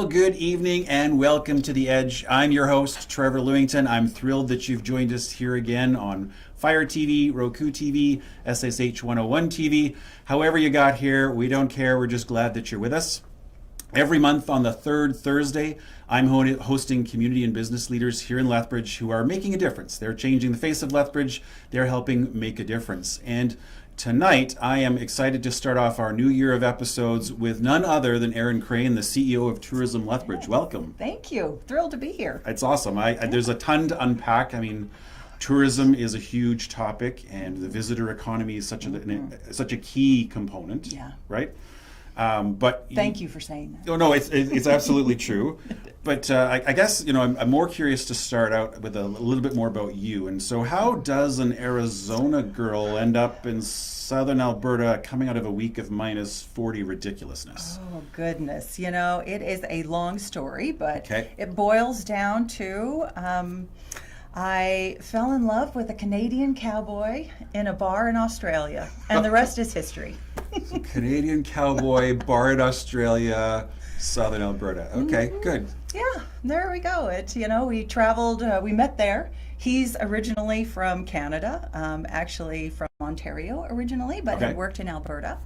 Well, good evening and welcome to The Edge. I'm your host, Trevor Lewington. I'm thrilled that you've joined us here again on Fire TV, Roku TV, SSH 101 TV. However you got here, we don't care. We're just glad that you're with us. Every month on the third Thursday, I'm hosting community and business leaders here in Lethbridge who are making a difference. They're changing the face of Lethbridge. They're helping make a difference. And tonight, I am excited to start off our new year of episodes with none other than Erin Crane, the CEO of Tourism Lethbridge. Welcome. Thank you. Thrilled to be here. It's awesome. There's a ton to unpack. I mean, tourism is a huge topic, and the visitor economy is such a key component. Yeah. Right. But thank you for saying that. No, it's absolutely true. But I guess I'm more curious to start out with a little bit more about you. And so, how does an Arizona girl end up in southern Alberta, coming out of a week of minus 40 ridiculousness? Oh goodness, it is a long story, but Okay. It boils down to I fell in love with a Canadian cowboy in a bar in Australia, and the rest is history. So Canadian cowboy, bar in Australia, southern Alberta. Okay, good. Yeah, there we go. We traveled, we met there. He's originally from Canada, actually from Ontario originally, but Okay. had worked in Alberta.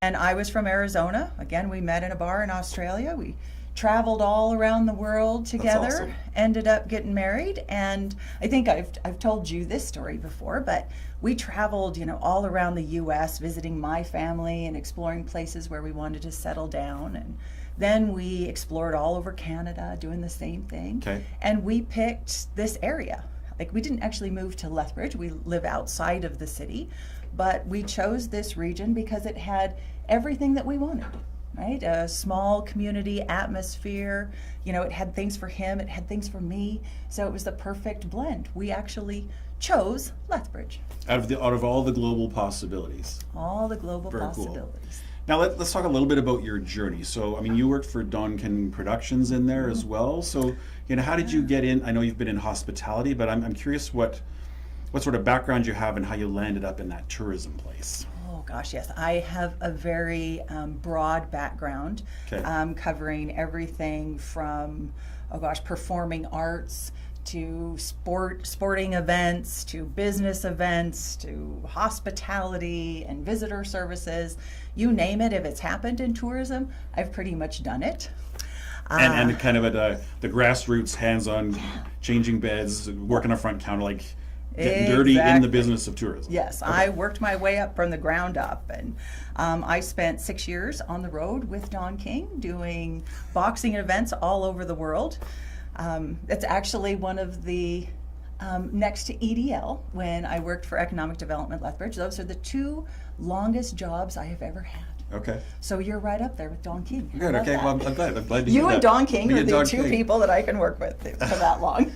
And I was from Arizona. Again, we met in a bar in Australia. We traveled all around the world together, awesome. Ended up getting married. And I think I've told you this story before, but we traveled, all around the U.S., visiting my family and exploring places where we wanted to settle down. And then we explored all over Canada, doing the same thing. Okay. And we picked this area. Like, we didn't actually move to Lethbridge. We live outside of the city, but we chose this region because it had everything that we wanted. Right? A small community atmosphere. It had things for him, it had things for me. So it was the perfect blend. We actually chose Lethbridge. Out of all the global possibilities. All the global Very possibilities. Cool. Now let's talk a little bit about your journey. So, you worked for Don King Productions in there as well. So, how did you get in? I know you've been in hospitality, but I'm curious what sort of background you have and how you landed up in that tourism place. Oh gosh, yes. I have a very broad background, Okay. covering everything from, performing arts to sporting events, to business events, to hospitality and visitor services. You name it, if it's happened in tourism, I've pretty much done it. And kind of at the grassroots, hands-on, changing beds, working a front counter, like getting dirty in the business of tourism. Yes, okay. I worked my way up from the ground up, and I spent 6 years on the road with Don King doing boxing events all over the world. It's actually one of the, next to EDL, when I worked for Economic Development Lethbridge, those are the two longest jobs I have ever had. Okay. So you're right up there with Don King. Good. Okay. Well, I'm glad to hear that. You and Don King Me are and the Don two King. people that I can work with for that long.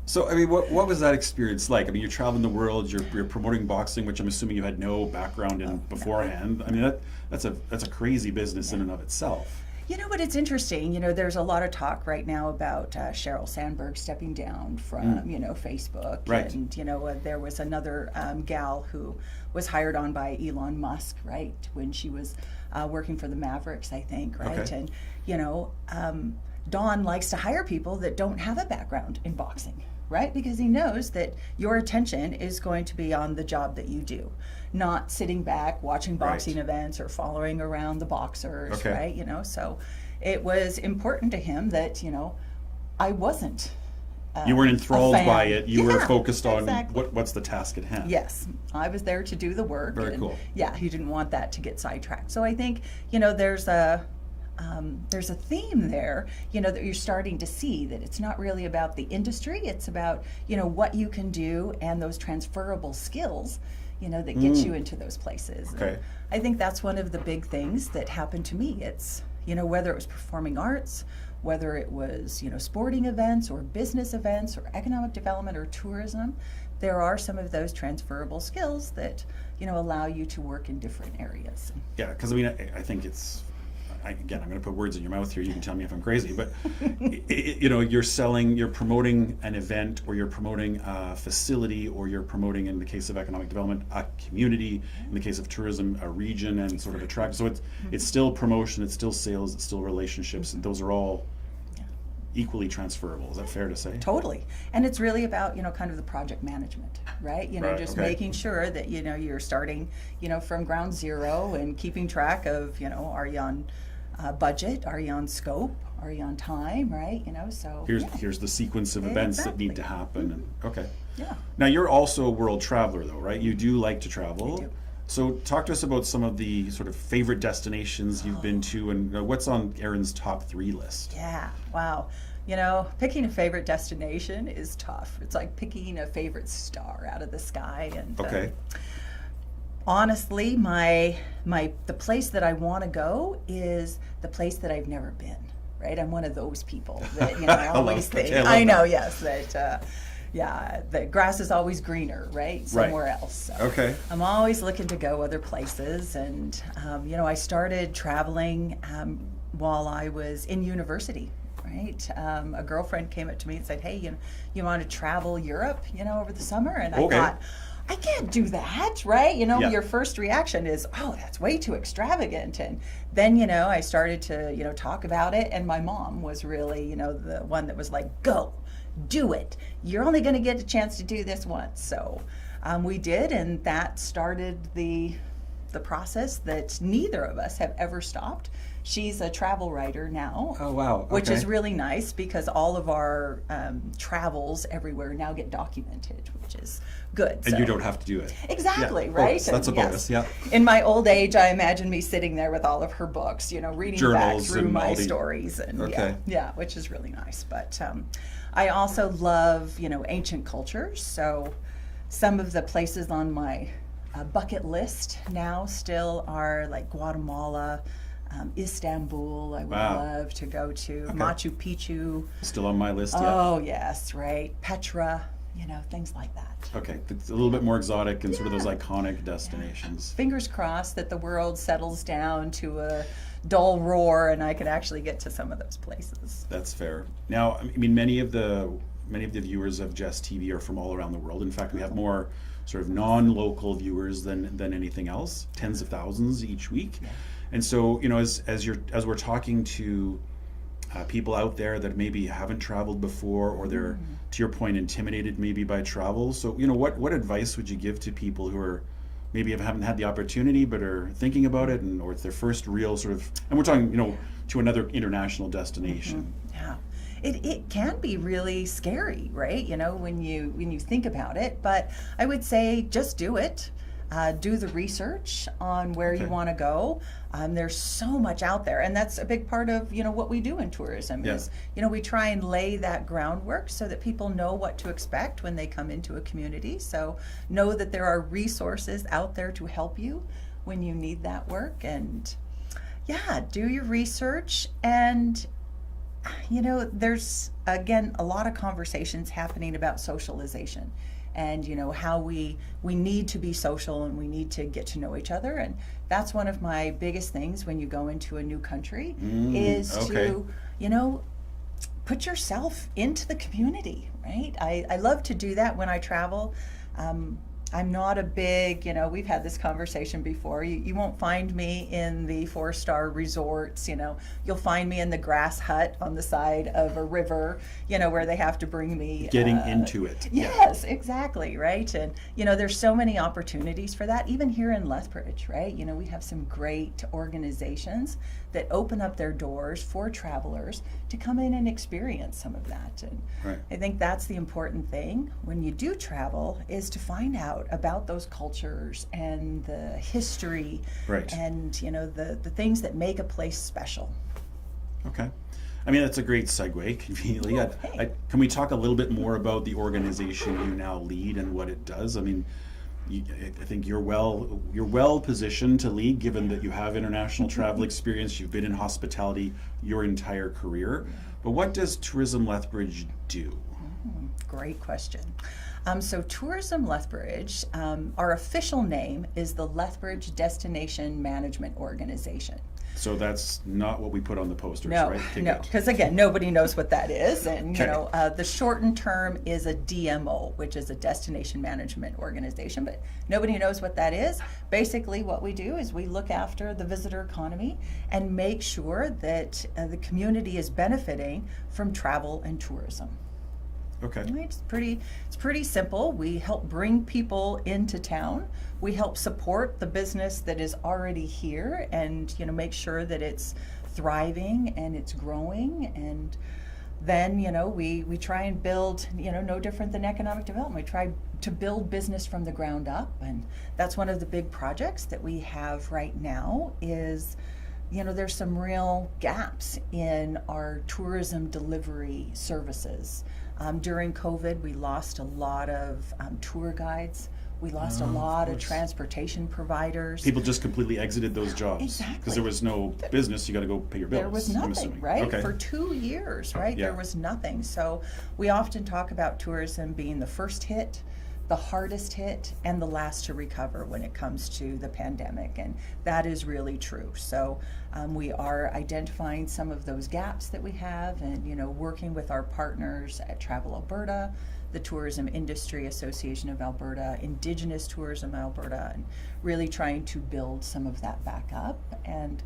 So, what was that experience like? You're traveling the world. You're promoting boxing, which I'm assuming you had no background in beforehand. No. That's a crazy business in and of itself. But it's interesting. There's a lot of talk right now about Sheryl Sandberg stepping down from, Facebook. Right. And, there was another gal who was hired on by Elon Musk, right, when she was working for the Mavericks, I think, right? Okay. And, Don likes to hire people that don't have a background in boxing, right? Because he knows that your attention is going to be on the job that you do, not sitting back watching boxing events or following around the boxers, Okay. right? So it was important to him that, I wasn't You weren't enthralled a fan. by it. You were focused on exactly. what's the task at hand. Yes, I was there to do the work. Very and cool. Yeah, he didn't want that to get sidetracked. So I think, there's a theme there, that you're starting to see, that it's not really about the industry, it's about, what you can do and those transferable skills, that get you into those places. Okay. And I think that's one of the big things that happened to me. It's, whether it was performing arts, whether it was, sporting events or business events or economic development or tourism, there are some of those transferable skills that, allow you to work in different areas. Yeah, because I think it's. Again, I'm going to put words in your mouth here. You can tell me if I'm crazy, but you're promoting an event, or you're promoting a facility, or you're promoting, in the case of economic development, a community. In the case of tourism, a region, and sort of attract. So it's still promotion, it's still sales, it's still relationships. And those are all equally transferable. Is that fair to say? Totally. And it's really about, kind of the project management, right? Right, Just okay. making sure that, you're starting, from ground zero and keeping track of, are you on budget? Are you on scope? Are you on time, right? So Here's the sequence of events that need to Exactly. happen. And, okay. yeah. Now, you're also a world traveler, though, right? You do like to travel. I do. So talk to us about some of the sort of favorite destinations you've been to, and what's on Erin's top 3 list. Yeah, wow. Picking a favorite destination is tough. It's like picking a favorite star out of the sky. And Okay. honestly, the place that I want to go is the place that I've never been. Right, I'm one of those people that I always think. I know, yes, that the grass is always greener, right, somewhere else. So Okay. I'm always looking to go other places, and I started traveling while I was in university. Right, a girlfriend came up to me and said, "Hey, you want to travel Europe, over the summer?" And I Okay. thought, I can't do that, right? Yeah. Your first reaction is, oh, that's way too extravagant. And then, I started to, talk about it. And my mom was really, the one that was like, go, do it. You're only going to get a chance to do this once. So we did. And that started the process that neither of us have ever stopped. She's a travel writer now. Oh, wow. Which Okay. is really nice because all of our travels everywhere now get documented, which is good. And So- you don't have to do it. Exactly, Yeah. Oh, right? so that's a And yes. bonus, yeah. In my old age, I imagine me sitting there with all of her books, reading back Journals through and my all the- stories, and Okay. yeah, which is really nice. But I also love, ancient cultures. So some of the places on my bucket list now still are like Guatemala, Istanbul. I would Wow. love to go to Machu Picchu. Still on my list, yeah. Oh yes, right. Petra, things like that. Okay, it's a little bit more exotic and sort of those iconic destinations. Fingers crossed that the world settles down to a dull roar and I can actually get to some of those places. That's fair. Now, I mean, many of the viewers of Jess TV are from all around the world. In fact, we have more sort of non-local viewers than anything else, tens of thousands each week. Yeah. And so, as we're talking to people out there that maybe haven't traveled before, or they're, to your point, intimidated maybe by travel. So, what advice would you give to people who are maybe haven't had the opportunity but are thinking about it, or it's their first real sort of, and we're talking, to another international destination. Yeah. It can be really scary, right? When you think about it, but I would say just do it. Do the research on where you want to go. There's so much out there, and that's a big part of what we do in tourism. Yeah. Is we try and lay that groundwork so that people know what to expect when they come into a community. So know that there are resources out there to help you when you need that work, and do your research. And there's again a lot of conversations happening about socialization. And how we need to be social and we need to get to know each other, and that's one of my biggest things when you go into a new country is to put yourself into the community, right? I love to do that when I travel. I'm not a big, we've had this conversation before. You won't find me in the 4-star resorts, You'll find me in the grass hut on the side of a river, where they have to bring me. Getting into it. Yes, exactly, right? And, there's so many opportunities for that, even here in Lethbridge, right? We have some great organizations that open up their doors for travelers to come in and experience some of that. And Right. I think that's the important thing when you do travel, is to find out about those cultures and the history, Right. and the things that make a place special. Okay. I mean, that's a great segue, conveniently. Okay. Can we talk a little bit more about the organization you now lead and what it does? I mean, I think you're well positioned to lead, given that you have international travel experience. You've been in hospitality your entire career. But what does Tourism Lethbridge do? Great question. So Tourism Lethbridge, our official name is the Lethbridge Destination Management Organization. So that's not what we put on the posters, No, right? Okay, no, good. because again, nobody knows what that is, and Okay. the shortened term is a DMO, which is a destination management organization, but nobody knows what that is. Basically, what we do is we look after the visitor economy and make sure that the community is benefiting from travel and tourism. Okay. Right? It's pretty simple. We help bring people into town. We help support the business that is already here and make sure that it's thriving and it's growing. And then we try and build no different than economic development. We try to build business from the ground up, and that's one of the big projects that we have right now is there's some real gaps in our tourism delivery services. During COVID, we lost a lot of tour guides. We lost a lot of transportation providers. People just completely exited those jobs. Exactly. Because there was no business, you got to go pay your bills. There was I'm nothing, assuming. right? Okay. For 2 years, right? Yeah. There was nothing. So we often talk about tourism being the first hit, the hardest hit, and the last to recover when it comes to the pandemic, and that is really true. So we are identifying some of those gaps that we have, and working with our partners at Travel Alberta, the Tourism Industry Association of Alberta, Indigenous Tourism Alberta, and really trying to build some of that back up and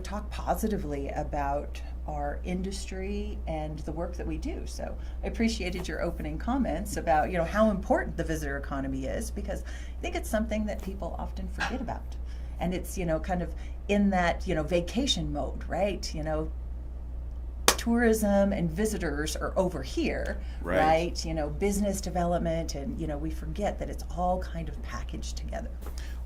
talk positively about our industry and the work that we do. So I appreciated your opening comments about how important the visitor economy is, because I think it's something that people often forget about, and it's kind of in that vacation mode, right? Tourism and visitors are over here, right? Business development, and we forget that it's all kind of packaged together.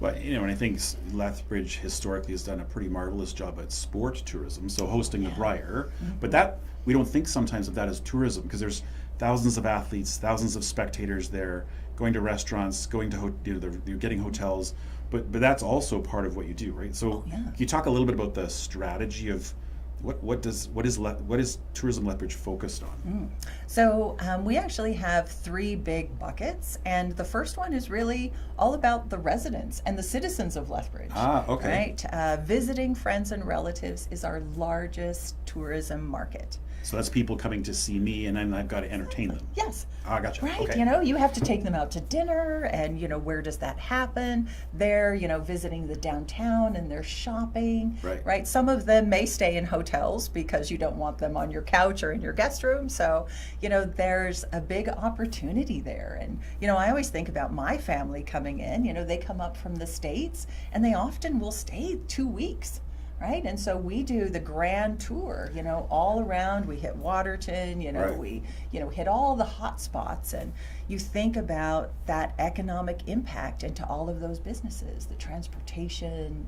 Well, and I think Lethbridge historically has done a pretty marvelous job at sport tourism, so hosting the Briar. Mm-hmm. But that, we don't think sometimes of that as tourism, because there's thousands of athletes, thousands of spectators there, going to restaurants, going to they're getting hotels. But that's also part of what you do, right? So can you talk a little bit about the strategy of what is Tourism Lethbridge focused on? So we actually have 3 big buckets, and the first one is really all about the residents and the citizens of Lethbridge. Ah, okay. Right, visiting friends and relatives is our largest tourism market. So that's people coming to see me, and then I've got to entertain them. Yes. Ah, gotcha. Right, Okay. you have to take them out to dinner, and where does that happen? They're visiting the downtown, and they're shopping. Right. Some of them may stay in hotels because you don't want them on your couch or in your guest room. So there's a big opportunity there. And I always think about my family coming in. They come up from the States, and they often will stay 2 weeks. Right, and so we do the grand tour, all around. We hit Waterton, Right. we, hit all the hot spots, and you think about that economic impact into all of those businesses, the transportation,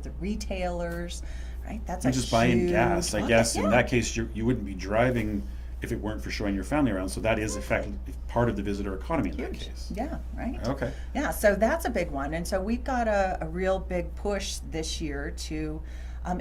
the retailers, right? That's You're a just buying huge gas, I bucket. guess. In Yeah. that case, you wouldn't be driving if it weren't for showing your family around. So that is, in fact, part of the visitor economy in that Huge. case. Yeah, right. Okay. Yeah, so that's a big one. And so we've got a real big push this year to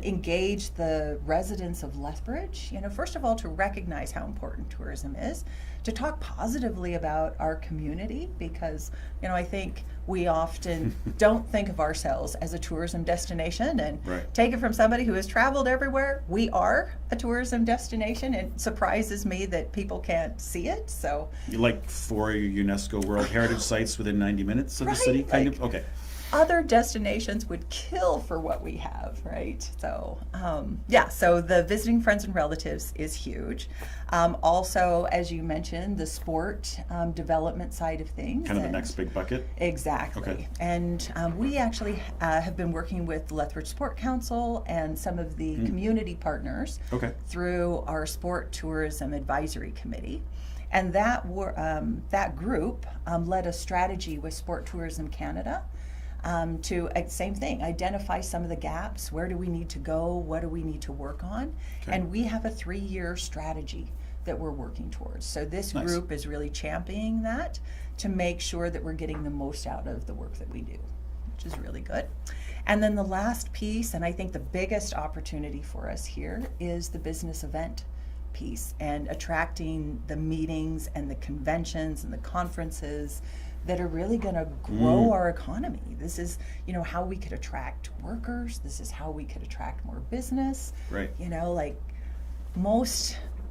engage the residents of Lethbridge, first of all, to recognize how important tourism is, to talk positively about our community, because, I think we often don't think of ourselves as a tourism destination, and Right. take it from somebody who has traveled everywhere. We are a tourism destination. It surprises me that people can't see it. So You like 4 UNESCO World Heritage Sites within 90 minutes of the Right, city, kind like- of? Okay. other destinations would kill for what we have, right? So, so the visiting friends and relatives is huge. Also, as you mentioned, the sport development side of things. Kind of the and- next big bucket? Exactly. Okay. And we actually have been working with Lethbridge Sport Council and some of the community partners Okay. through our Sport Tourism Advisory Committee. And that group led a strategy with Sport Tourism Canada to, same thing, identify some of the gaps. Where do we need to go? What do we need to work on? Okay. And we have a 3-year strategy that we're working towards. So this Nice. group is really championing that to make sure that we're getting the most out of the work that we do, which is really good. And then the last piece, and I think the biggest opportunity for us here, is the business event piece and attracting the meetings and the conventions and the conferences that are really going to grow our economy. This is, how we could attract workers. This is how we could attract more business. Right.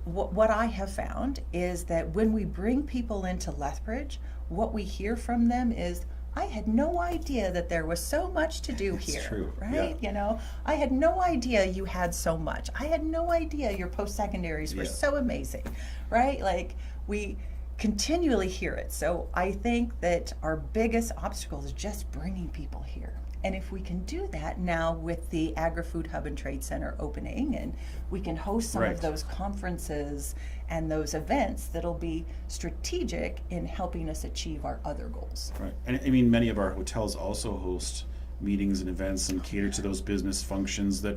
What I have found is that when we bring people into Lethbridge, what we hear from them is, I had no idea that there was so much to do here. True. Right? Yeah. I had no idea you had so much. I had no idea your post-secondaries were so amazing, right? Like, we continually hear it. So I think that our biggest obstacle is just bringing people here. And if we can do that now with the Agri-Food Hub and Trade Center opening, and we can host some of those conferences and those events that'll be strategic in helping us achieve our other goals. Right. And I mean, many of our hotels also host meetings and events and cater to those business functions that,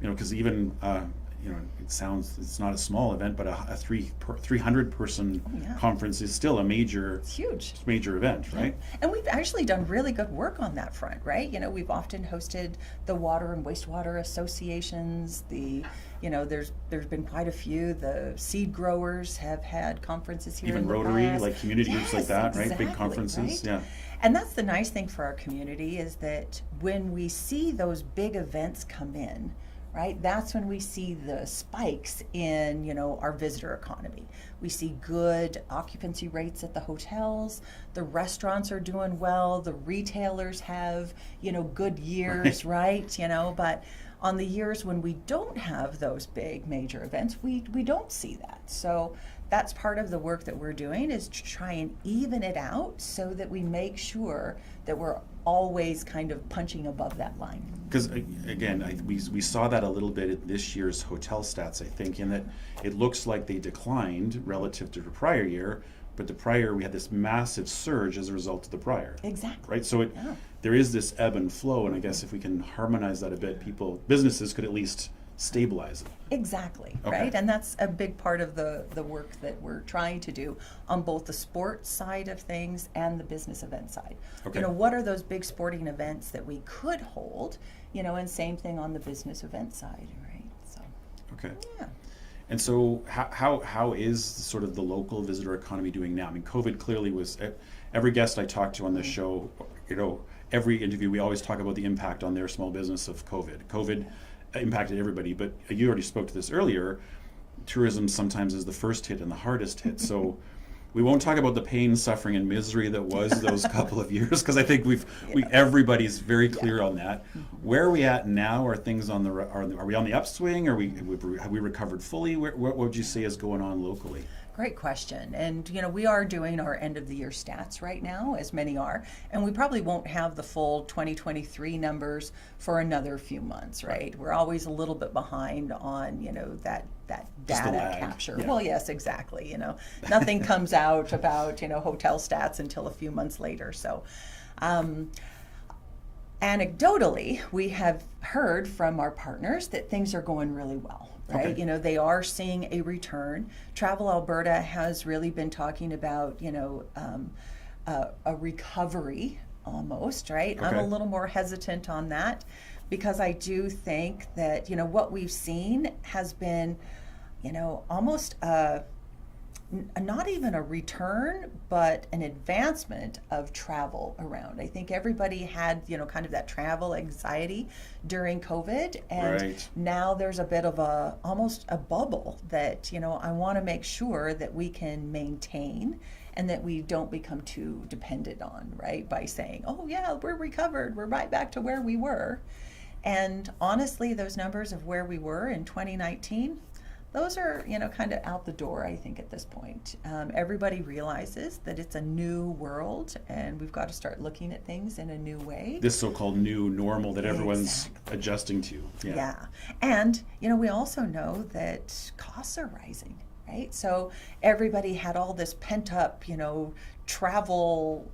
because even, it's not a small event, but a 300 person conference is still a major, it's huge, major event, right? And we've actually done really good work on that front, right? We've often hosted the water and wastewater associations. There's been quite a few. The seed growers have had conferences here. Even in the Rotary, past. like community groups like that, right? Exactly, Big conferences, right? yeah. And that's the nice thing for our community is that when we see those big events come in, right, that's when we see the spikes in, our visitor economy. We see good occupancy rates at the hotels, the restaurants are doing well, the retailers have, good years, right? But on the years when we don't have those big major events, we don't see that. So that's part of the work that we're doing, is to try and even it out so that we make sure that we're always kind of punching above that line. Because again, we saw that a little bit in this year's hotel stats, I think, in that it looks like they declined relative to the prior year, but the prior, we had this massive surge as a result of the prior. Exactly. Right? So there is this ebb and flow, and I guess if we can harmonize that a bit, businesses could at least stabilize it. Exactly, Okay. right? And that's a big part of the work that we're trying to do on both the sports side of things and the business event side. Okay. What are those big sporting events that we could hold, and same thing on the business event side, right? So, Okay. yeah. And so how is sort of the local visitor economy doing now? I mean, COVID clearly was, every guest I talk to on this show, every interview, we always talk about the impact on their small business of COVID. COVID impacted everybody, but you already spoke to this earlier. Tourism sometimes is the first hit and the hardest hit. So we won't talk about the pain, suffering, and misery that was those couple of years, because I think everybody's very clear on that. Where are we at now? Are things are we on the upswing? Have we recovered fully? What would you say is going on locally? Great question. And, we are doing our end of the year stats right now, as many are, and we probably won't have the full 2023 numbers for another few months, right? We're always a little bit behind on, that data capture. Yeah. Well, yes, exactly. Nothing comes out about, hotel stats until a few months later. So, anecdotally, we have heard from our partners that things are going really well. Right, Okay. They are seeing a return. Travel Alberta has really been talking about, a recovery almost, right? Okay. I'm a little more hesitant on that because I do think that, what we've seen has been, almost not even a return, but an advancement of travel around. I think everybody had, kind of that travel anxiety during COVID, and now there's a bit of almost a bubble that, I want to make sure that we can maintain and that we don't become too dependent on, right? By saying, oh yeah, we're recovered, we're right back to where we were. And honestly, those numbers of where we were in 2019, those are, kind of out the door, I think, at this point. Everybody realizes that it's a new world and we've got to start looking at things in a new way. This so-called new normal that everyone's adjusting to. Yeah. And, we also know that costs are rising, right? So everybody had all this pent up, travel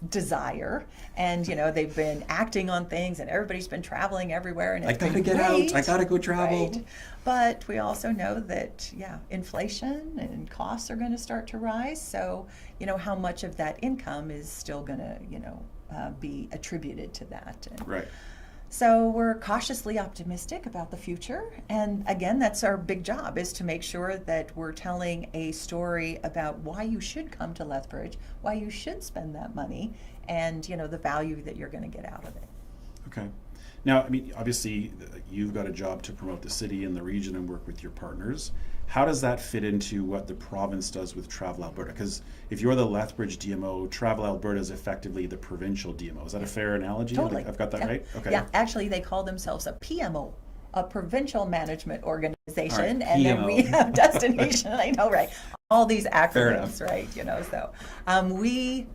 desire, and they've been acting on things, and everybody's been traveling everywhere, and it's I gotta get out, I gotta go travel. Right. But we also know that inflation and costs are going to start to rise, so how much of that income is still going to be attributed to that. And right. So we're cautiously optimistic about the future. And again, that's our big job, is to make sure that we're telling a story about why you should come to Lethbridge, why you should spend that money, and the value that you're going to get out of it. Okay. Now, I mean, obviously, you've got a job to promote the city and the region and work with your partners. How does that fit into what the province does with Travel Alberta? Because if you're the Lethbridge DMO, Travel Alberta is effectively the provincial DMO. Is that a fair analogy? Totally. I've got that right? Okay. Yeah, actually, they call themselves a PMO, a provincial management organization, All right, and then PMO. we have destination. I know, right? All these Fair enough. acronyms, right? So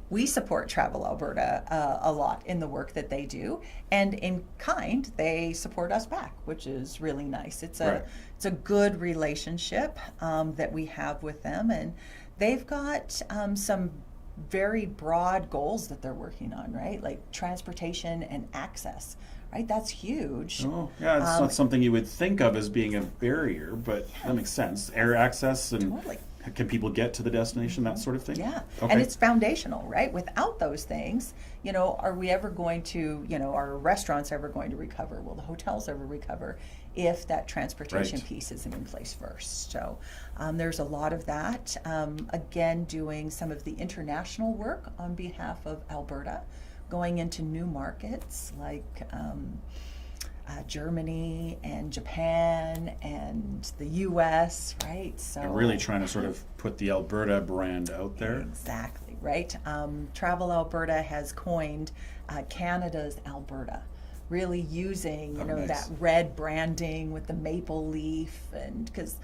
we support Travel Alberta a lot in the work that they do, and in kind, they support us back, which is really nice. It's a good relationship that we have with them, and they've got some very broad goals that they're working on, right? Like transportation and access. Right, that's huge. Oh, yeah, it's not something you would think of as being a barrier, but that makes sense. Air access and Totally. can people get to the destination, that sort of thing? Yeah, Okay. and it's foundational, right? Without those things, are we ever going to, are restaurants ever going to recover? Will the hotels ever recover if that transportation Right. piece isn't in place first? So there's a lot of that. Again, doing some of the international work on behalf of Alberta, going into new markets like Germany and Japan and the U.S., right? So And really trying to sort of put the Alberta brand out there. Exactly, right? Travel Alberta has coined Canada's Alberta, really using, Nice. that red branding with the maple leaf, and because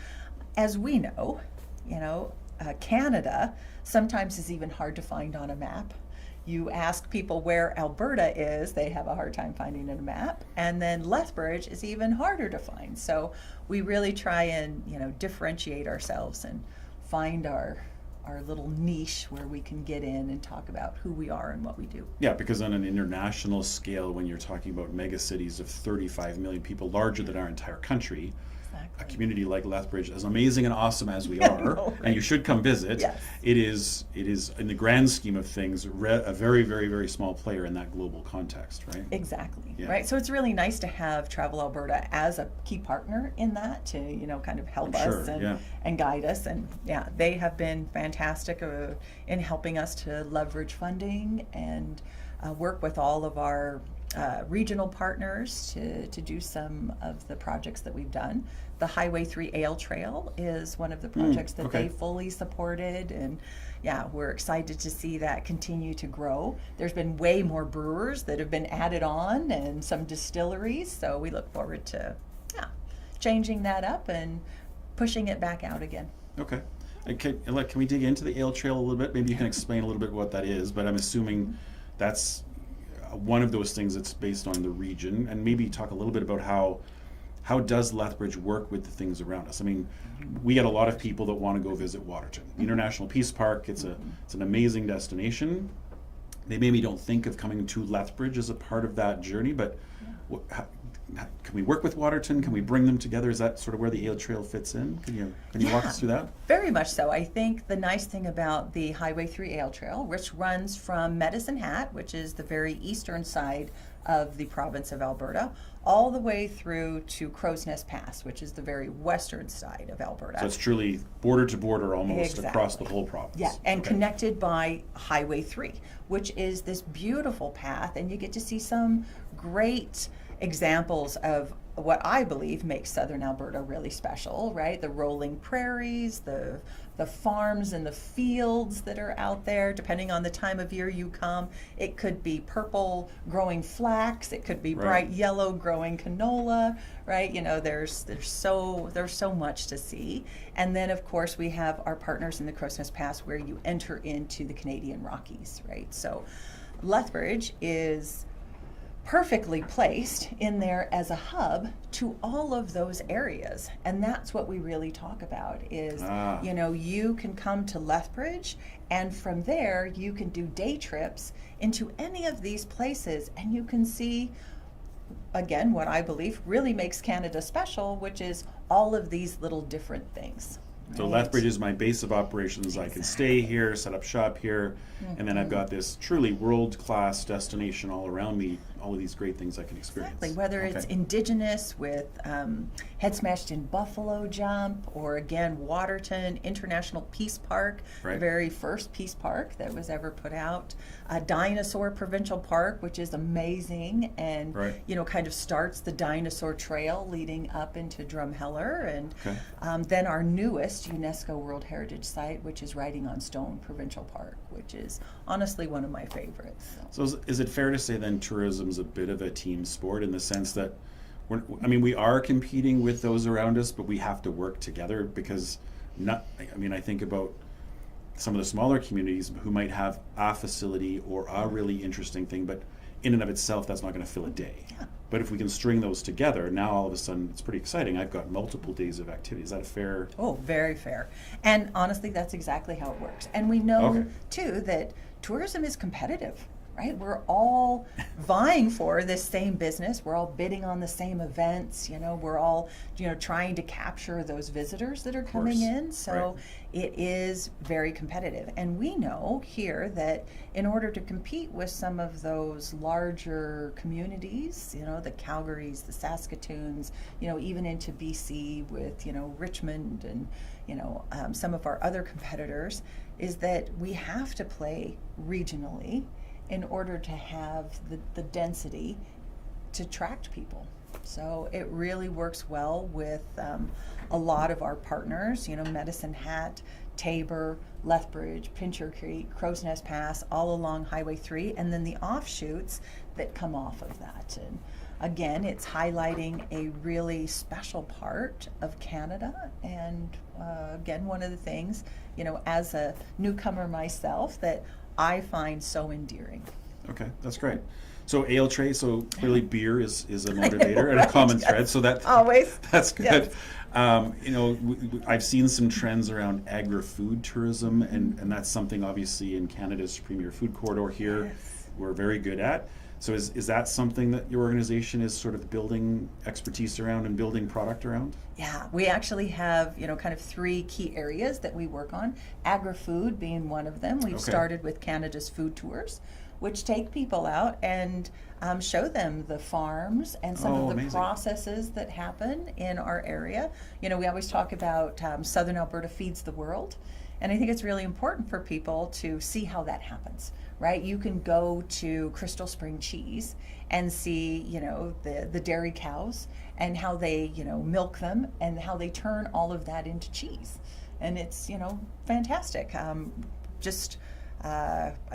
as we know, Canada sometimes is even hard to find on a map. You ask people where Alberta is, they have a hard time finding a map. And then Lethbridge is even harder to find. So we really try and, differentiate ourselves and find our little niche where we can get in and talk about who we are and what we do. Yeah, because on an international scale, when you're talking about mega cities of 35 million people, larger than our entire country, a community like Lethbridge, as amazing and awesome as we are, know, right? and you should come visit, Yes. it is in the grand scheme of things a very, very, very small player in that global context, right? Exactly, Yeah. right? So it's really nice to have Travel Alberta as a key partner in that to, kind of help I'm us sure, and guide us. And yeah, they have been fantastic in helping us to leverage funding and work with all of our regional partners to do some of the projects that we've done. The Highway 3 Ale Trail is one of the projects that okay. they fully supported, and yeah, we're excited to see that continue to grow. There's been way more brewers that have been added on and some distilleries, so we look forward to changing that up and pushing it back out again. Okay. Can we dig into the Ale Trail a little bit? Maybe you can explain a little bit what that is, but I'm assuming that's one of those things that's based on the region, and maybe talk a little bit about how does Lethbridge work with the things around us? I mean, we get a lot of people that want to go visit Waterton. International Peace Park, it's an amazing destination. They maybe don't think of coming to Lethbridge as a part of that journey, but can we work with Waterton? Can we bring them together? Is that sort of where the Ale Trail fits in? Can you walk us through that? Very much so. I think the nice thing about the Highway 3 Ale Trail, which runs from Medicine Hat, which is the very eastern side of the province of Alberta, all the way through to Crow's Nest Pass, which is the very western side of Alberta. So it's truly border to border almost Exactly. across the whole province. Yeah, and Okay. connected by Highway 3, which is this beautiful path, and you get to see some great examples of what I believe makes southern Alberta really special, right? The rolling prairies, the farms and the fields that are out there, depending on the time of year you come. It could be purple growing flax, it could be Right. bright yellow growing canola, right? There's so much to see. And then of course we have our partners in the Crow's Nest Pass where you enter into the Canadian Rockies, right? So Lethbridge is perfectly placed in there as a hub to all of those areas, and that's what we really talk about is you can come to Lethbridge, and from there you can do day trips into any of these places, and you can see again what I believe really makes Canada special, which is all of these little different things. So right? Lethbridge is my base of operations. I can stay here, set up shop here, and then I've got this truly world-class destination all around me all of these great things I can experience. Exactly, whether it's indigenous with Head Smashed in Buffalo Jump, or again, Waterton International Peace Park, the very first peace park that was ever put out. Dinosaur Provincial Park, which is amazing, and kind of starts the dinosaur trail leading up into Drumheller, and then our newest UNESCO World Heritage Site, which is Writing on Stone Provincial Park, which is honestly one of my favorites. So is it fair to say then tourism is a bit of a team sport in the sense that we are competing with those around us, but we have to work together, because I think about some of the smaller communities who might have a facility or a really interesting thing, but in and of itself that's not going to fill a day. But if we can string those together, now all of a sudden it's pretty exciting. I've got multiple days of activity. Is that fair? Oh, very fair. And honestly, that's exactly how it works. And we know too that tourism is competitive. Right? We're all vying for this same business. We're all bidding on the same events. We're all, trying to capture those visitors that are coming in. So it is very competitive. And we know here that in order to compete with some of those larger communities, the Calgarys, the Saskatoons, even into BC with, Richmond and, some of our other competitors, is that we have to play regionally in order to have the density to attract people. So it really works well with a lot of our partners, Medicine Hat, Tabor, Lethbridge, Pincher Creek, Crow's Nest Pass, all along Highway 3, and then the offshoots that come off of that. And again, it's highlighting a really special part of Canada, and again, one of the things, as a newcomer myself, that I find so endearing. Okay, that's great. So ale tray, so clearly beer is a motivator and a common thread. So that always that's good. I've seen some trends around agri-food tourism, and that's something obviously in Canada's premier food corridor here we're very good at. So is that something that your organization is sort of building expertise around and building product around? Yeah, we actually have, kind of 3 key areas that we work on, agri-food being one of them. We've started with Canada's food tours, which take people out and show them the farms and some of the processes that happen in our area. We always talk about Southern Alberta feeds the world, and I think it's really important for people to see how that happens. Right, you can go to Crystal Spring Cheese and see, the dairy cows and how they, milk them and how they turn all of that into cheese, and it's, fantastic. I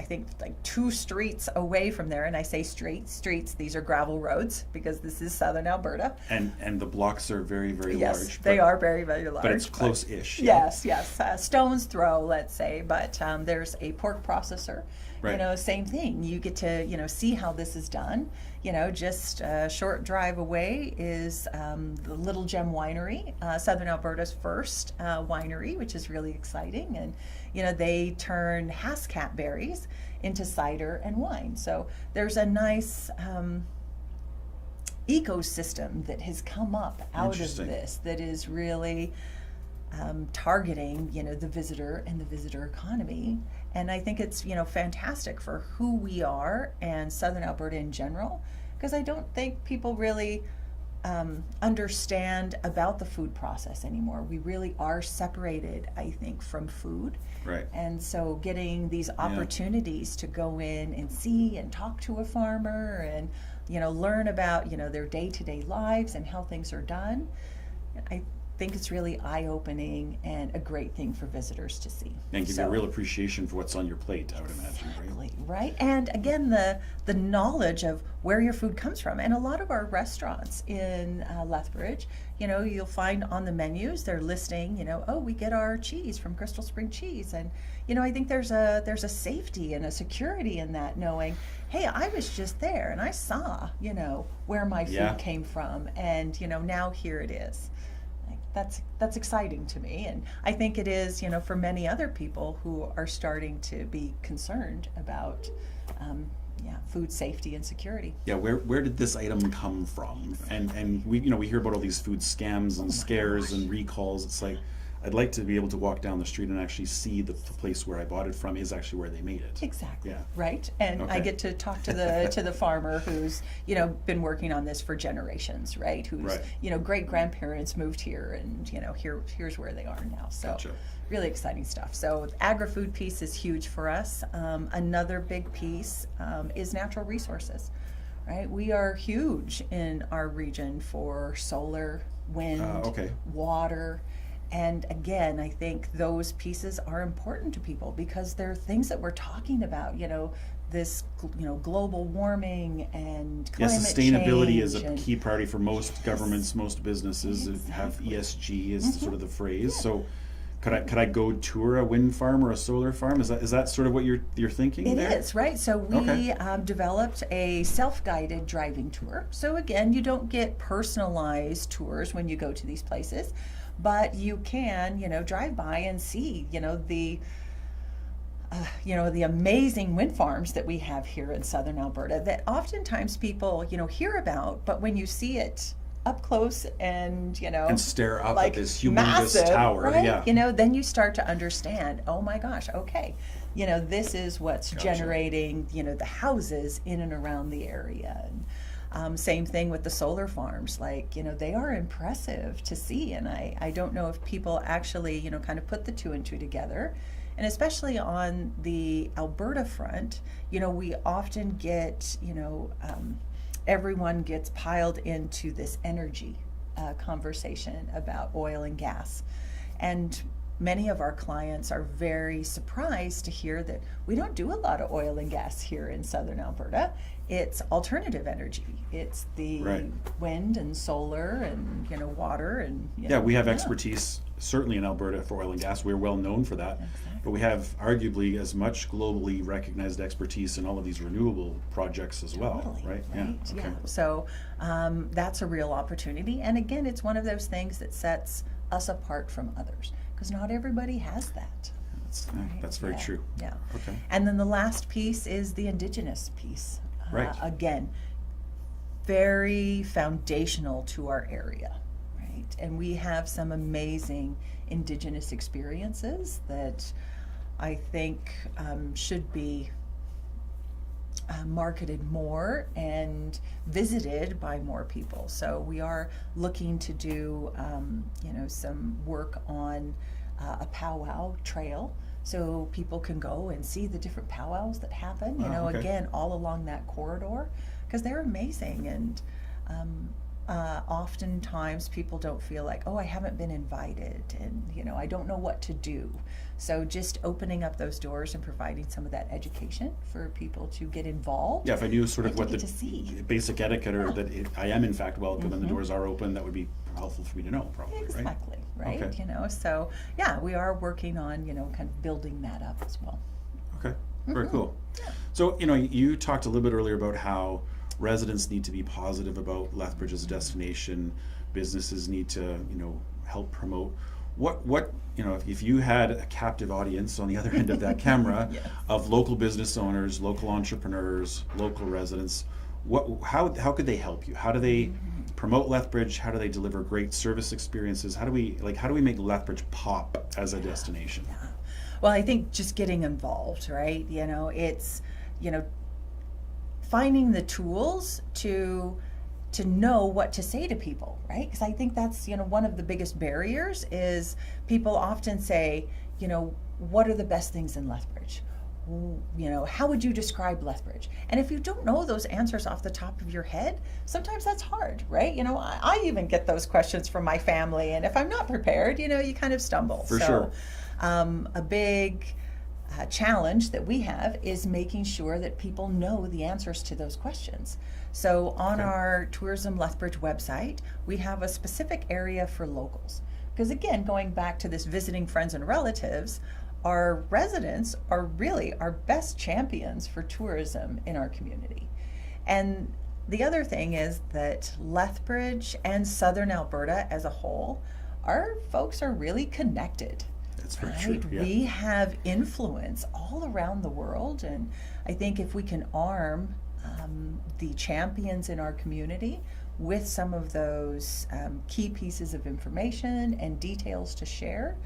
think like 2 streets away from there, and I say streets, these are gravel roads because this is Southern Alberta. And the blocks are very, very large. Yes, they are very, very large. But it's close-ish. Yes. Stone's throw, let's say, but there's a pork processor. Same thing. You get to, see how this is done. Just a short drive away is the Little Gem Winery, Southern Alberta's first winery, which is really exciting. And, they turn Hascat berries into cider and wine. So there's a nice ecosystem that has come up out of this that is really targeting, the visitor and the visitor economy. And I think it's, fantastic for who we are and Southern Alberta in general, because I don't think people really understand about the food process anymore. We really are separated, I think, from food. Right. And so getting these opportunities to go in and see and talk to a farmer and, learn about, their day-to-day lives and how things are done, I think it's really eye-opening and a great thing for visitors to see. And give you a real appreciation for what's on your plate, I would imagine. Right. And again, the knowledge of where your food comes from. And a lot of our restaurants in Lethbridge, you'll find on the menus, they're listing, we get our cheese from Crystal Spring Cheese. And, I think there's a safety and a security in that, knowing, hey, I was just there and I saw, where my food came from. And, now here it is. That's exciting to me, and I think it is, for many other people who are starting to be concerned about, food safety and security. Yeah, where did this item come from? And we hear about all these food scams and scares and recalls. It's like, I'd like to be able to walk down the street and actually see the place where I bought it from is actually where they made it. Exactly. Yeah. Right. And I Okay. get to talk to the farmer who's, been working on this for generations, right? Who's, Right. great grandparents moved here, and here's where they are now. So Gotcha. really exciting stuff. So the agri-food piece is huge for us. Another big piece is natural resources. Right, we are huge in our region for solar, wind, Okay. water. And again, I think those pieces are important to people because they're things that we're talking about, this, global warming and Yeah, climate sustainability change is a and- key priority for most governments, most businesses that have Exactly. ESG is sort of the phrase. So could I go tour a wind farm or a solar farm? Is that sort of what you're thinking It there? is, right? So we Okay. developed a self-guided driving tour. So again, you don't get personalized tours when you go to these places, but you can, drive by and see, the amazing wind farms that we have here in southern Alberta that oftentimes people, hear about, but when you see it up close and, And stare up like at this humongous massive, tower. right? Yeah. Then you start to understand, oh my gosh, okay, this is what's Gotcha. generating, the houses in and around the area. And same thing with the solar farms, they are impressive to see. And I don't know if people actually, kind of put the two and two together. And especially on the Alberta front, we often get, everyone gets piled into this energy conversation about oil and gas. And many of our clients are very surprised to hear that we don't do a lot of oil and gas here in southern Alberta. It's alternative energy. It's the Right. wind and solar and, water and, Yeah, we have expertise certainly in Alberta for oil and gas. We're well known for that. Exactly. But we have arguably as much globally recognized expertise in all of these renewable projects as well, Totally, right? right? Yeah. So that's a real opportunity. And again, it's one of those things that sets us apart from others because not everybody has that. That's very Yeah, true. Yeah. Okay. And then the last piece is the Indigenous piece. Right. Again, very foundational to our area, right? And we have some amazing Indigenous experiences that I think should be marketed more and visited by more people. So we are looking to do, some work on a powwow trail, so people can go and see the different powwows that happen. Okay. Again, all along that corridor, because they're amazing. And oftentimes people don't feel like, oh, I haven't been invited, and I don't know what to do. So just opening up those doors and providing some of that education for people to get involved. Yeah, if I knew sort of and what to the get to see. basic etiquette or that I am in fact welcome and the Mhm. doors are open, that would be helpful for me to know, probably, right? Exactly, right? Okay. So yeah, we are working on, kind of building that up as well. Okay, very Mhm. cool. Yeah. So, you talked a little bit earlier about how residents need to be positive about Lethbridge as a destination. Businesses need to, help promote. What if you had a captive audience on the other end of that camera Yes. of local business owners, local entrepreneurs, local residents, how could they help you? How do they promote Lethbridge? How do they deliver great service experiences? How do we make Lethbridge pop as a destination? Yeah. Well, I think just getting involved, right? It's, finding the tools to know what to say to people, right? Because I think that's, one of the biggest barriers is people often say, what are the best things in Lethbridge? How would you describe Lethbridge? And if you don't know those answers off the top of your head, sometimes that's hard, right? I even get those questions from my family, and if I'm not prepared, you kind of stumble. For sure. A big challenge that we have is making sure that people know the answers to those questions. So on Okay. our Tourism Lethbridge website, we have a specific area for locals. Because again, going back to this visiting friends and relatives, our residents are really our best champions for tourism in our community. And the other thing is that Lethbridge and Southern Alberta as a whole, our folks are really connected. That's very Right? true. Yeah. We have influence all around the world, and I think if we can arm the champions in our community with some of those key pieces of information and details to share,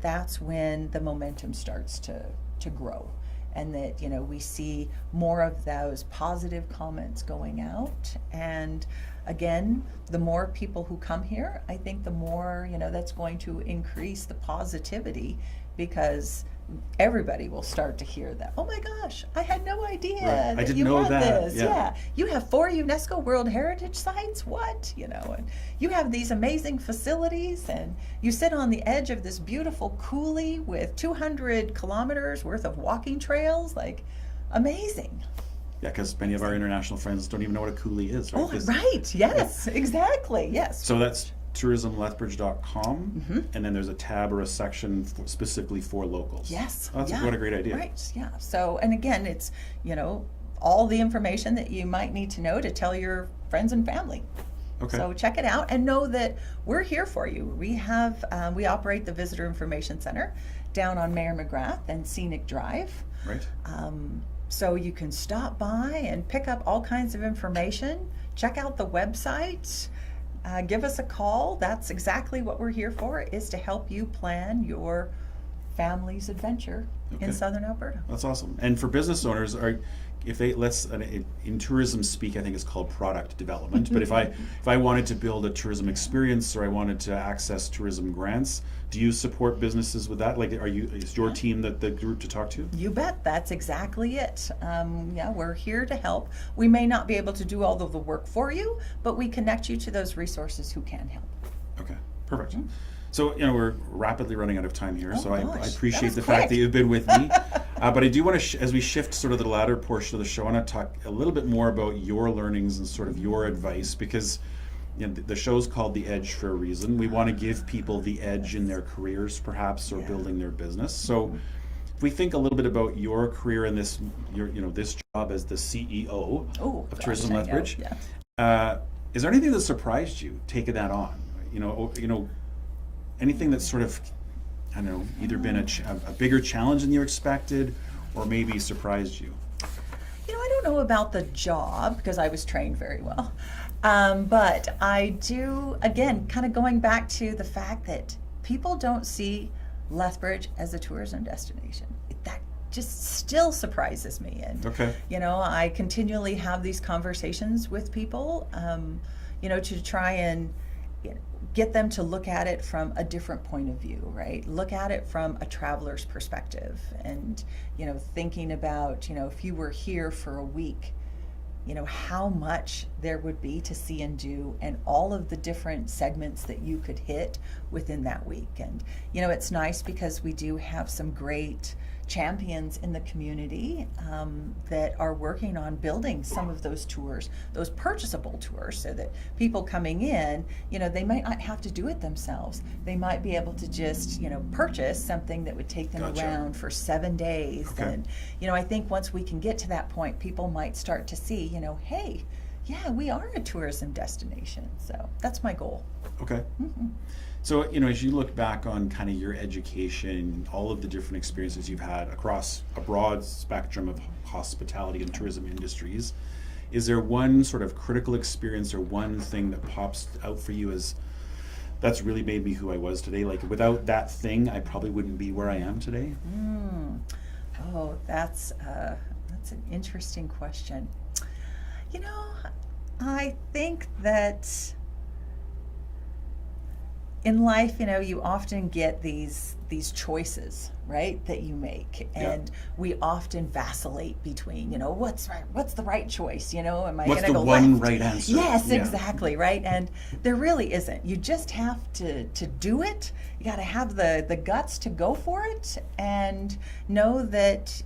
that's when the momentum starts to grow. And that, we see more of those positive comments going out. And again, the more people who come here, I think the more, that's going to increase the positivity, because everybody will start to hear that, oh my gosh, I had no idea Right. that you had this. Yeah. You have 4 UNESCO World Heritage Sites, what? And you have these amazing facilities, and you sit on the edge of this beautiful coulee with 200 kilometers worth of walking trails, like amazing. Yeah, because many of our international friends don't even know what a coulee is, right? Oh, right, yes, exactly, yes. So that's tourismlethbridge.com, and then there's a tab or a section specifically for locals. Yes. Oh, what a great idea. Right, yeah. So, and again, it's, all the information that you might need to know to tell your friends and family. Okay. So check it out and know that we're here for you. We have, we operate the Visitor Information Center down on Mayor McGrath and Scenic Drive. Right. So you can stop by and pick up all kinds of information. Check out the website. Give us a call. That's exactly what we're here for, is to help you plan your family's adventure in Southern Alberta. That's awesome. And for business owners, in tourism speak, I think it's called product development. But if I wanted to build a tourism experience, or I wanted to access tourism grants, do you support businesses with that? Like, is your team the group to talk to? You bet. That's exactly it. We're here to help. We may not be able to do all of the work for you, but we connect you to those resources who can help. Okay, perfect. So, we're rapidly running out of time here, so I appreciate the quick. fact that you've been with me. But I do want to, as we shift sort of the latter portion of the show, I want to talk a little bit more about your learnings and sort of your advice, because the show's called The Edge for a reason. We want to give people the edge in their careers, perhaps, or building their business. So if we think a little bit about your career and this job as the CEO of Tourism Lethbridge, is there anything that surprised you taking that on? Anything that's sort of, I don't know, either been a bigger challenge than you expected, or maybe surprised you? I don't know about the job, because I was trained very well. But I do, again, kind of going back to the fact that people don't see Lethbridge as a tourism destination. That just still surprises me. And, I continually have these conversations with people, to try and get them to look at it from a different point of view, right? Look at it from a traveler's perspective, and, thinking about, if you were here for a week, how much there would be to see and do, and all of the different segments that you could hit within that week. And, it's nice because we do have some great champions in the community that are working on building some of those tours, those purchasable tours, so that people coming in, they might not have to do it themselves. They might be able to just, purchase something that would take them around for 7 days. And, I think once we can get to that point, people might start to see, hey, yeah, we are a tourism destination. So that's my goal. Okay. So, as you look back on kind of your education, all of the different experiences you've had across a broad spectrum of hospitality and tourism industries, is there one sort of critical experience or one thing that pops out for you as, that's really made me who I was today? Like, without that thing, I probably wouldn't be where I am today? Oh, that's an interesting question. I think that in life, you often get these choices, right, that you make, and we often vacillate between, what's right, what's the right choice, am I what's gonna the go one left? right answer? Yes, exactly, right, and there really isn't. You just have to do it. You got to have the guts to go for it, and know that,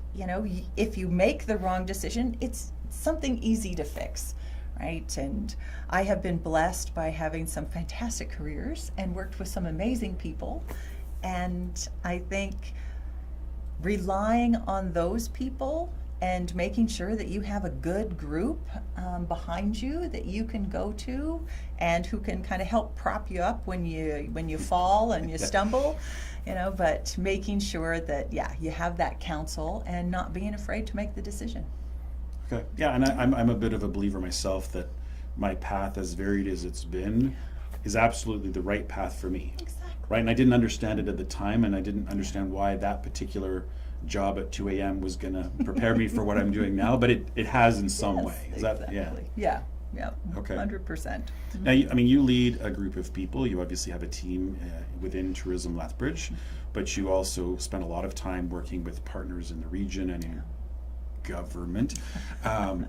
if you make the wrong decision, it's something easy to fix. Right, and I have been blessed by having some fantastic careers and worked with some amazing people, and I think relying on those people and making sure that you have a good group behind you that you can go to, and who can kind of help prop you up when you fall and you stumble, but making sure that you have that counsel and not being afraid to make the decision. Okay. Yeah, and I'm a bit of a believer myself that my path, as varied as it's been, is absolutely the right path for me. Exactly. Right? And I didn't understand it at the time, and I didn't understand why that particular job at 2 a.m. was going to prepare me for what I'm doing now, but it has in some way. Is that, Yeah. Okay. 100%. Now, you lead a group of people. You obviously have a team within Tourism Lethbridge, but you also spend a lot of time working with partners in the region and in government.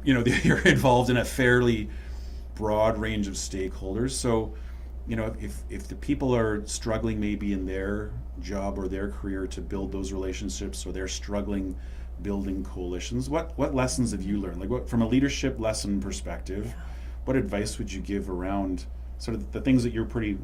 You're involved in a fairly broad range of stakeholders. So, if the people are struggling maybe in their job or their career to build those relationships, or they're struggling building coalitions, what lessons have you learned? Like, from a leadership lesson perspective, what advice would you give around sort of the things that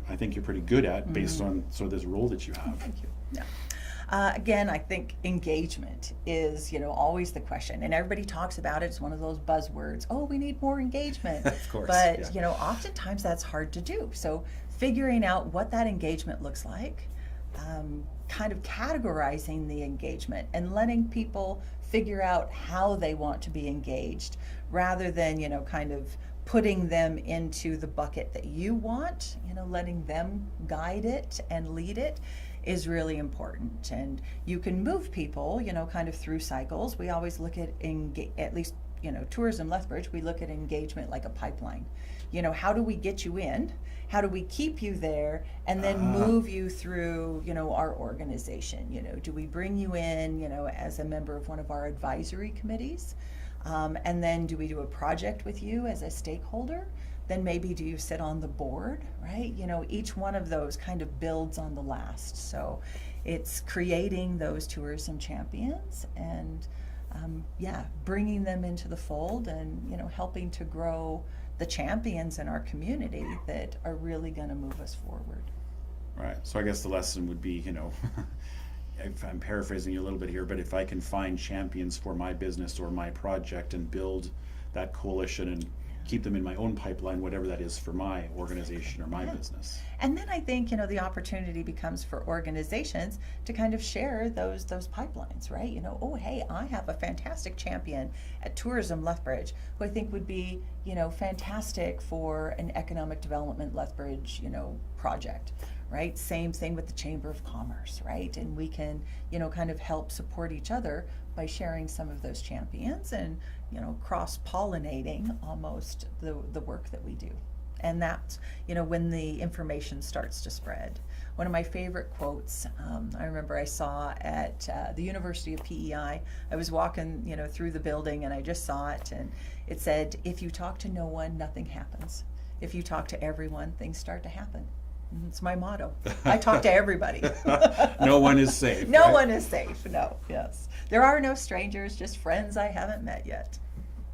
I think you're pretty good at based on sort of this role that you have? Thank you. Yeah. Again, I think engagement is, always the question, and everybody talks about it. It's one of those buzzwords. Oh, we need more engagement. Of course. But, oftentimes that's hard to do. So figuring out what that engagement looks like, kind of categorizing the engagement and letting people figure out how they want to be engaged rather than, kind of putting them into the bucket that you want, letting them guide it and lead it is really important. And you can move people, kind of through cycles. We always look at, at least, Tourism Lethbridge, we look at engagement like a pipeline. How do we get you in? How do we keep you there and then move you through, our organization? Do we bring you in, as a member of one of our advisory committees? And then do we do a project with you as a stakeholder? Then maybe do you sit on the board, right? Each one of those kind of builds on the last. So it's creating those tourism champions and, bringing them into the fold and, helping to grow the champions in our community that are really going to move us forward. Right. So I guess the lesson would be, if I'm paraphrasing you a little bit here, but if I can find champions for my business or my project and build that coalition and keep them in my own pipeline, whatever that is for my organization or my business. And then I think, the opportunity becomes for organizations to kind of share those pipelines, right? Oh, hey, I have a fantastic champion at Tourism Lethbridge who I think would be, fantastic for an economic development Lethbridge, project, right? Same thing with the Chamber of Commerce, right? And we can, kind of help support each other by sharing some of those champions and, cross-pollinating almost the work that we do. And that's, when the information starts to spread. One of my favorite quotes, I remember I saw at the University of PEI. I was walking, through the building and I just saw it, and it said, if you talk to no one, nothing happens. If you talk to everyone, things start to happen. It's my motto. I talk to everybody. No one is safe. No right? one is safe. No, yes. There are no strangers, just friends I haven't met yet.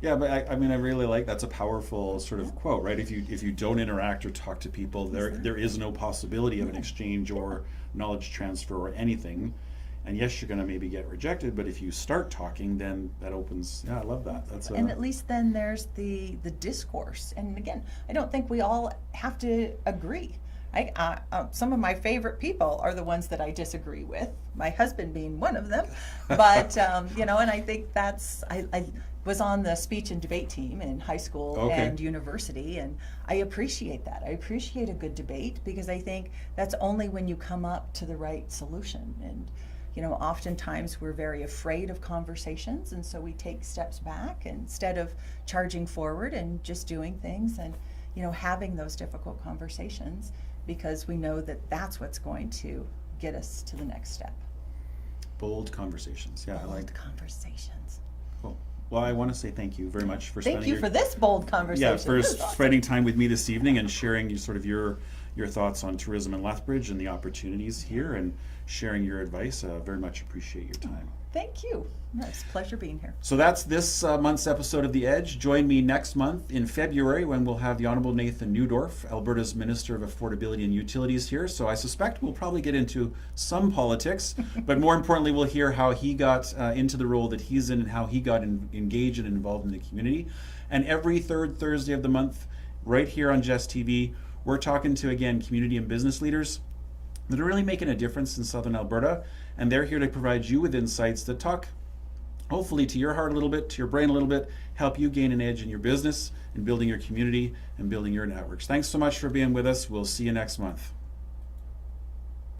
Yeah, but I really like that's a powerful sort of quote, right? If you don't interact or talk to people, there is no possibility of an exchange or knowledge transfer or anything. And yes, you're going to maybe get rejected, but if you start talking, then that opens. Yeah, I love that. And at least then there's the discourse. And again, I don't think we all have to agree. Some of my favorite people are the ones that I disagree with, my husband being one of them. But, and I think I was on the speech and debate team in high school and university, and I appreciate that. I appreciate a good debate because I think that's only when you come up to the right solution. And, oftentimes we're very afraid of conversations, and so we take steps back instead of charging forward and just doing things and, having those difficult conversations, because we know that that's what's going to get us to the next step. Bold conversations. Yeah, Bold conversations. Cool. Well, I want to say thank you very much for spending. Thank you for this bold conversation. Yeah, for spending time with me this evening and sharing your thoughts on tourism in Lethbridge and the opportunities here, and sharing your advice. Very much appreciate your time. Thank you. It's a pleasure being here. So that's this month's episode of The Edge. Join me next month in February when we'll have the Honourable Nathan Newdorf, Alberta's Minister of Affordability and Utilities, here. So I suspect we'll probably get into some politics, but more importantly, we'll hear how he got into the role that he's in and how he got engaged and involved in the community. And every third Thursday of the month, right here on Jess TV, we're talking to, again, community and business leaders that are really making a difference in Southern Alberta, and they're here to provide you with insights that talk hopefully to your heart a little bit, to your brain a little bit, help you gain an edge in your business and building your community and building your networks. Thanks so much for being with us. We'll see you next month.